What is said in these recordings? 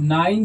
9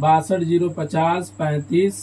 620505 35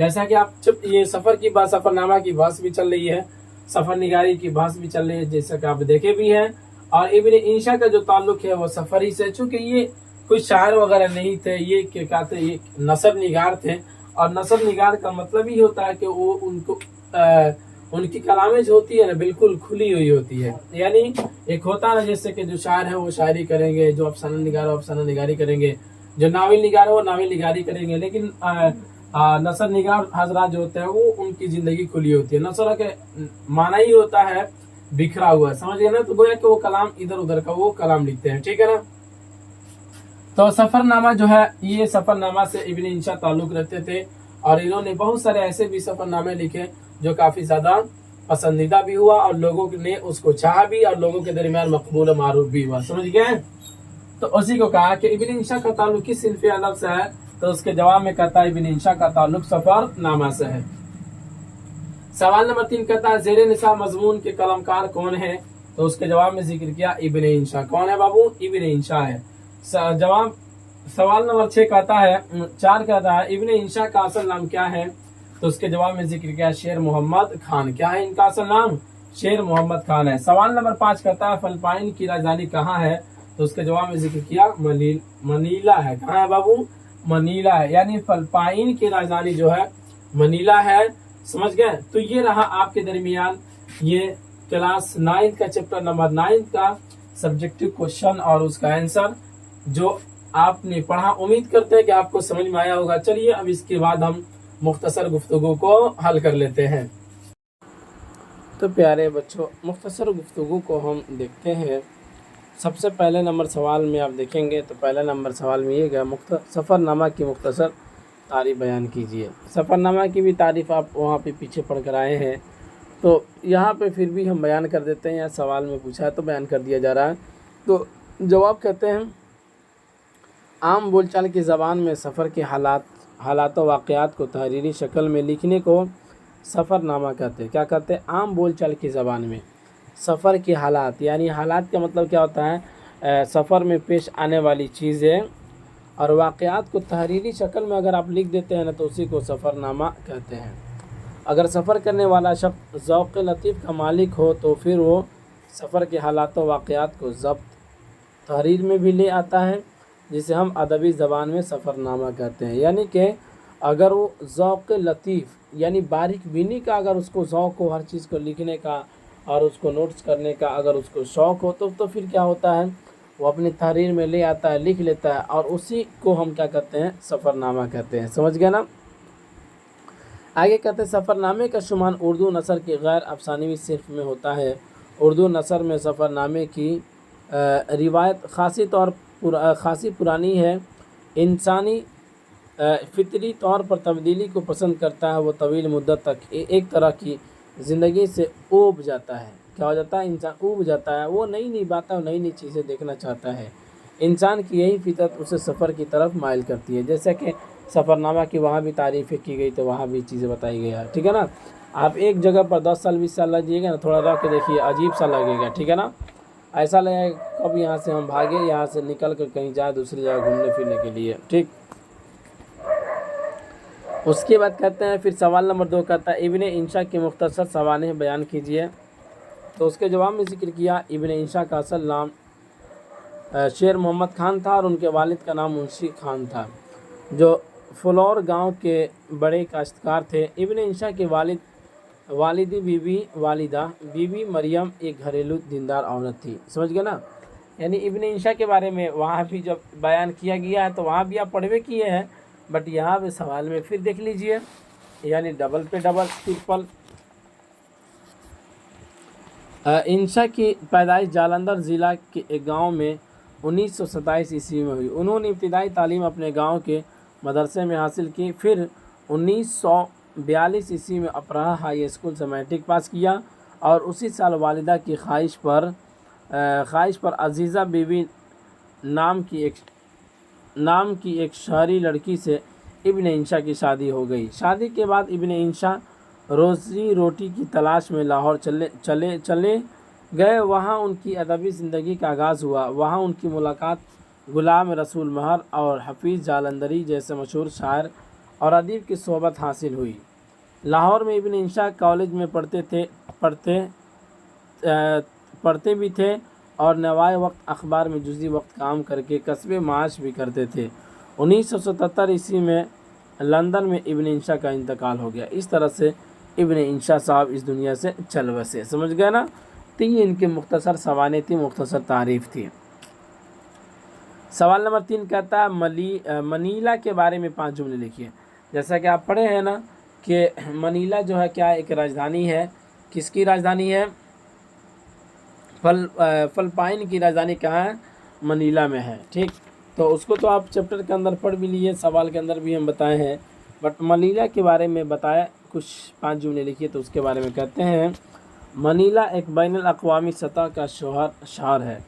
جیسا کہ آپ یہ سفر کی بات، سفر نامہ کی بحث بھی چل رہی ہے، سفر نگاری کی بحث بھی چل رہی ہے، جیسا کہ آپ دیکھے بھی ہیں. اور ابن انشا کا جو تعلق ہے وہ سفر ہی سے، چونکہ یہ کوئی شاعر وغیرہ نہیں تھے، یہ کیا کہتے ہیں، یہ نثر نگار تھے. اور نثر نگار کا مطلب ہی ہوتا ہے کہ وہ ان کی کلامیں جو ہوتی ہے نا بالکل کھلی ہوئی ہوتی ہے. یعنی ایک ہوتا ہے نا جیسے کہ جو شاعر ہے وہ شاعری کریں گے، جو افسانہ نگار ہے وہ افسانہ نگاری کریں گے، جو ناول نگار ہے وہ ناول نگاری کریں گے. لیکن نثر نگار حضرات جو ہوتے ہیں وہ ان کی زندگی کھلی ہوتی ہے. نثر کے معنی ہی ہوتا ہے بکھرا ہوا، سمجھ گئے نا. تو گویا کہ وہ کلام ادھر ادھر کا وہ کلام لکھتے ہیں، ٹھیک ہے نا. تو سفر نامہ جو ہے یہ سفر نامہ سے ابن انشا تعلق رکھتے تھے، اور انہوں نے بہت سارے ایسے بھی سفر نامے لکھے جو کافی زیادہ پسندیدہ بھی ہوا، اور لوگوں نے اس کو چاہا بھی، اور لوگوں کے درمیان مقبول و معروف بھی ہوا، سمجھ گئے. تو اسی کو کہا کہ ابن انشا کا تعلق کس صنف ادب سے ہے، تو اس کے جواب میں کہتا ہے ابن انشا کا تعلق سفر نامہ سے ہے. سوال نمبر 3 کہتا ہے زیر نصاب مضمون کے قلمکار کون ہے، تو اس کے جواب میں ذکر کیا ابن انشا. کون ہے بابو؟ ابن انشا ہے. جواب سوال نمبر 6 کہتا ہے 4 کہتا ہے ابن انشا کا اصل نام کیا ہے، تو اس کے جواب میں ذکر کیا شیر محمد خان. کیا ہے ان کا اصل نام؟ شیر محمد خان ہے. سوال نمبر 5 کہتا ہے فلپائن کی راجدھانی کہاں ہے، تو اس کے جواب میں ذکر کیا منیلا ہے. کہاں ہے بابو؟ منیلا ہے. یعنی فلپائن کی راجدھانی جو ہے منیلا ہے، سمجھ گئے. تو یہ رہا آپ کے درمیان یہ کلاس 9 کا چیپٹر نمبر 9 کا سبجیکٹو کوشچن اور اس کا آنسر جو آپ نے پڑھا. امید کرتے ہیں کہ آپ کو سمجھ میں آیا ہوگا. چلیے اب اس کے بعد ہم مختصر گفتگو کو حل کر لیتے ہیں. تو پیارے بچوں مختصر گفتگو کو ہم دیکھتے ہیں. سب سے پہلے نمبر سوال میں آپ دیکھیں گے تو پہلا نمبر سوال میں یہ گیا سفر نامہ کی مختصر تعریف بیان کیجیے. سفر نامہ کی بھی تعریف آپ وہاں پہ پیچھے پڑھ کر آئے ہیں، تو یہاں پہ پھر بھی ہم بیان کر دیتے ہیں. یا سوال میں پوچھا ہے تو بیان کر دیا جا رہا ہے. تو جواب کہتے ہیں عام بول چال کی زبان میں سفر کے حالات و واقعات کو تحریری شکل میں لکھنے کو سفر نامہ کہتے ہیں. کیا کہتے ہیں؟ عام بول چال کی زبان میں سفر کے حالات، یعنی حالات کا مطلب کیا ہوتا ہے؟ سفر میں پیش آنے والی چیزیں اور واقعات کو تحریری شکل میں اگر آپ لکھ دیتے ہیں نا تو اسی کو سفر نامہ کہتے ہیں. اگر سفر کرنے والا شخص ذوق لطیف کا مالک ہو تو پھر وہ سفر کے حالات و واقعات کو ضبط تحریر میں بھی لے آتا ہے، جسے ہم ادبی زبان میں سفر نامہ کہتے ہیں. یعنی کہ اگر وہ ذوق لطیف یعنی باریک بینی کا اگر اس کو ذوق ہو ہر چیز کو لکھنے کا اور اس کو نوٹس کرنے کا اگر اس کو شوق ہو تو پھر کیا ہوتا ہے وہ اپنی تحریر میں لے آتا ہے، لکھ لیتا ہے، اور اسی کو ہم کیا کہتے ہیں؟ سفر نامہ کہتے ہیں. سمجھ گئے نا. آگے کہتے ہیں سفر نامے کا شمار اردو نثر کی غیر افسانوی صنف میں ہوتا ہے. اردو نثر میں سفر نامے کی روایت خاصی پرانی ہے. انسانی فطری طور پر تبدیلی کو پسند کرتا ہے. وہ طویل مدت تک ایک طرح کی زندگی سے اوب جاتا ہے. کیا ہو جاتا ہے؟ انسان اوب جاتا ہے. وہ نئی باتیں اور نئی چیزیں دیکھنا چاہتا ہے. انسان کی یہی فطرت اسے سفر کی طرف مائل کرتی ہے. جیسے کہ سفر نامہ کی وہاں بھی تعریفیں کی گئی تو وہاں بھی چیزیں بتائی گئی ہے، ٹھیک ہے نا. آپ ایک جگہ پر 10 سال 20 سال لگیے گا نا، تھوڑا رہ کے دیکھیے عجیب سا لگے گا، ٹھیک ہے نا. ایسا لگے گا کب یہاں سے ہم بھاگے، یہاں سے نکل کر کہیں جائے دوسری جگہ گھومنے پھرنے کے لیے، ٹھیک. اس کے بعد کہتے ہیں پھر سوال نمبر 2 کہتا ہے ابن انشا کی مختصر سوانح بیان کیجیے. تو اس کے جواب میں ذکر کیا ابن انشا کا اصل نام شیر محمد خان تھا، اور ان کے والد کا نام منشی خان تھا، جو فلور گاؤں کے بڑے کاشتکار تھے. ابن انشا کے والدہ بی بی مریم ایک گھریلو دیندار عورت تھی. سمجھ گئے نا. یعنی ابن انشا کے بارے میں وہاں بھی جب بیان کیا گیا ہے تو وہاں بھی آپ پڑھوے کیے ہیں، بٹ یہاں پہ سوال میں پھر دیکھ لیجئے، یعنی ڈبل پہ ڈبل ٹرپل. انشا کی پیدائش جالندھر ضلع کے ایک گاؤں میں 1927 عیسوی میں ہوئی. انہوں نے ابتدائی تعلیم اپنے گاؤں کے مدرسے میں حاصل کی. پھر 1942 عیسوی میں اپراہ ہائی اسکول سے میٹرک پاس کیا، اور اسی سال والدہ کی خواہش پر عزیزہ بی بی نام کی ایک شہری لڑکی سے ابن انشا کی شادی ہو گئی. شادی کے بعد ابن انشا روزی روٹی کی تلاش میں لاہور چلے گئے. وہاں ان کی ادبی زندگی کا آغاز ہوا. وہاں ان کی ملاقات غلام رسول مہر اور حفیظ جالندھری جیسے مشہور شاعر اور ادیب کی صحبت حاصل ہوئی۔ لاہور میں ابن انشا کالج میں پڑھتے بھی تھے اور نوائے وقت اخبار میں جزئی وقت کام کر کے کسب معاش بھی کرتے تھے۔ 1977 عیسوی میں لندن میں ابن انشا کا انتقال ہو گیا۔ اس طرح سے ابن انشا صاحب اس دنیا سے چل بسے، سمجھ گئے نا؟ تو یہ ان کے مختصر سوانح تھی، مختصر تعریف تھی۔ سوال نمبر 3 کہتا ہے منیلا کے بارے میں 5 جملے لکھیے۔ جیسا کہ آپ پڑھے ہیں نا کہ منیلا جو ہے کیا ایک راجدھانی ہے، کس کی راجدھانی ہے؟ فلپائن کی راجدھانی کہاں ہے؟ منیلا میں ہے، ٹھیک۔ تو اس کو تو آپ چیپٹر کے اندر پڑھ بھی لیے، سوال کے اندر بھی ہم بتائے ہیں، بٹ منیلا کے بارے میں بتایا کچھ 5 جملے لکھیے۔ تو اس کے بارے میں کہتے ہیں منیلا ایک بین الاقوامی سطح کا شہر ہے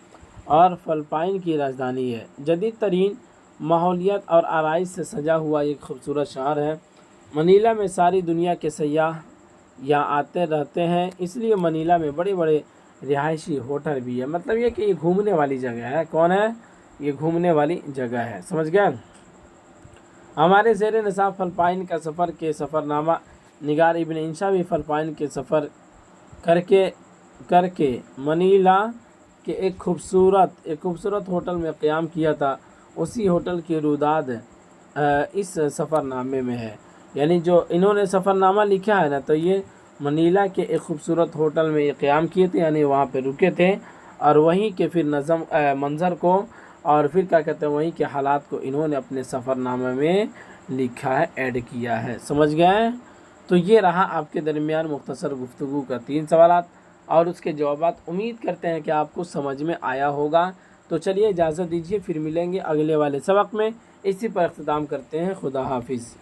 اور فلپائن کی راجدھانی ہے۔ جدید ترین ماحولیات اور آرائش سے سجا ہوا ایک خوبصورت شہر ہے۔ منیلا میں ساری دنیا کے سیاح یہاں آتے رہتے ہیں، اس لیے منیلا میں بڑے بڑے رہائشی ہوٹل بھی ہے۔ مطلب یہ کہ یہ گھومنے والی جگہ ہے۔ کون ہے؟ یہ گھومنے والی جگہ ہے، سمجھ گئے؟ ہمارے زیر نصاب فلپائن کا سفر کے سفر نامہ نگار ابن انشا بھی فلپائن کے سفر کر کے منیلا کے ایک خوبصورت ہوٹل میں قیام کیا تھا۔ اسی ہوٹل کی روداد اس سفر نامے میں ہے۔ یعنی جو انہوں نے سفر نامہ لکھا ہے نا، تو یہ منیلا کے ایک خوبصورت ہوٹل میں یہ قیام کیے تھے، یعنی وہاں پہ رکے تھے، اور وہیں کے پھر منظر کو اور پھر کیا کہتے ہیں وہیں کے حالات کو انہوں نے اپنے سفر نامے میں لکھا ہے، ایڈ کیا ہے، سمجھ گئے؟ تو یہ رہا آپ کے درمیان مختصر گفتگو کا 3 سوالات اور اس کے جوابات۔ امید کرتے ہیں کہ آپ کو سمجھ میں آیا ہوگا۔ تو چلیے اجازت دیجیے، پھر ملیں گے اگلے والے سبق میں۔ اسی پر اختتام کرتے ہیں۔ خدا حافظ۔